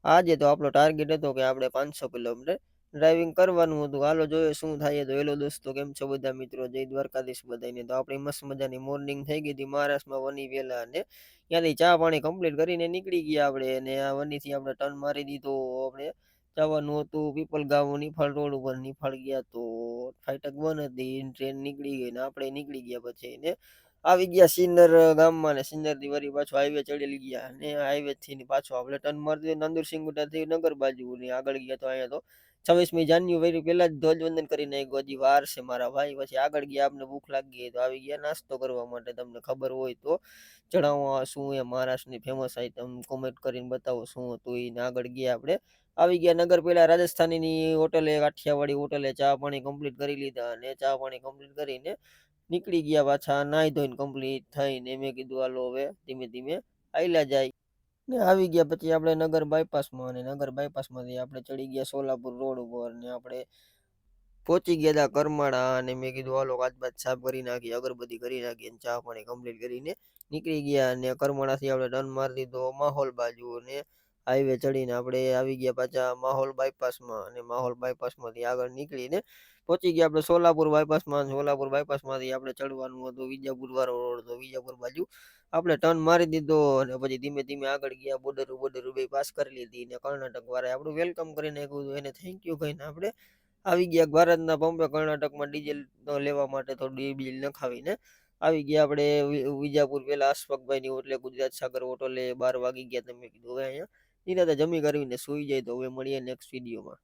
આજે તો આપણો ટાર્ગેટ હતો કે આપણે 500 કિલોમીટર ડ્રાઇવિંગ કરવાનું હતું. હાલો જોઈએ શું થાય. તો હેલો દોસ્તો, કેમ છો બધા મિત્રો? જય દ્વારકાધીશ બધાને. તો આપણી મસ્ત મજાની મોર્નિંગ થઈ ગઈ હતી મહારાષ્ટ્રમાં વની વેલા, અને ત્યાંથી ચા પાણી કમ્પ્લીટ કરીને નીકળી ગયા આપણે. અને આ વનીથી આપણે ટર્ન મારી દીધો. આપણે જવાનું હતું પીપલગાંવ નિફાળ રોડ ઉપર. નિફાળ ગયા તો ફાટક બંધ હતી, ટ્રેન નીકળી ગઈ ને આપણે નીકળી ગયા. પછી ને આવી ગયા સિન્નર ગામમાં, ને સિન્નર થી વળી પાછો હાઈવે ચડી ગયા. ને હાઈવે થી પાછો આપણે ટર્ન મારી દીધો નંદુરસિંહ થી નગર બાજુ. ને આગળ ગયા તો અહીંયા તો 26મી જાન્યુઆરી પહેલા જ ધ્વજવંદન કરીને નાખ્યું. હજી વાર છે મારા ભાઈ. પછી આગળ ગયા, આપને ભૂખ લાગી ગઈ તો આવી ગયા નાસ્તો કરવા માટે. તમને ખબર હોય તો જણાવો શું એ મહારાષ્ટ્રની ફેમસ આઈટમ કોમેન્ટ કરીને બતાવો શું હતું એને. આગળ ગયા આપણે, આવી ગયા નગર. પેલા રાજસ્થાનીની હોટલે, કાઠિયાવાડી હોટલે ચા પાણી કમ્પ્લીટ કરી લીધા. અને ચા પાણી કમ્પ્લીટ કરીને નીકળી ગયા પાછા નાહી ધોઈને કમ્પ્લીટ થઈને. મેં કીધું હાલો હવે ધીમે ધીમે આયલા જાય. ને આવી ગયા પછી આપણે નગર બાયપાસમાં. અને નગર બાયપાસમાંથી આપણે ચડી ગયા સોલાપુર રોડ ઉપર. ને આપણે પહોંચી ગયા હતા કરમાળા. અને મેં કીધું હાલો કાચબાચ સાફ કરી નાખી, અગરબત્તી કરી નાખી, અને ચા પાણી કમ્પ્લીટ કરીને નીકળી ગયા. અને કરમાળાથી આપણે ટર્ન મારી દીધો માહોલ બાજુ. અને હાઈવે ચડીને આપણે આવી ગયા પાછા માહોલ બાયપાસમાં. અને માહોલ બાયપાસમાંથી આગળ નીકળીને પહોંચી ગયા આપણે સોલાપુર બાયપાસમાં. સોલાપુર બાયપાસમાંથી આપણે ચડવાનું હતું વિજાપુર વાળો રોડ. તો વિજાપુર બાજુ આપણે ટર્ન મારી દીધો. અને પછી ધીમે ધીમે આગળ ગયા. બોર્ડર બે પાસ કરી લીધી. ને કર્ણાટક વાળાએ આપણું વેલકમ કરી નાખ્યું હતું. એને થેન્ક યુ કહીને આપણે આવી ગયા ભારતના પંપે કર્ણાટકમાં ડીઝલ લેવા માટે. થોડું ડીઝલ નખાવીને આવી ગયા આપણે વિજાપુર. પેલા અશફાકભાઈ ની હોટલે, ગુજરાત સાગર હોટલે 12 વાગી ગયા. તમે કીધું હવે અહીંયા નિરાતે જમી કરીને સુઈ જાય. તો હવે મળીએ નેક્સ્ટ વિડીયોમાં.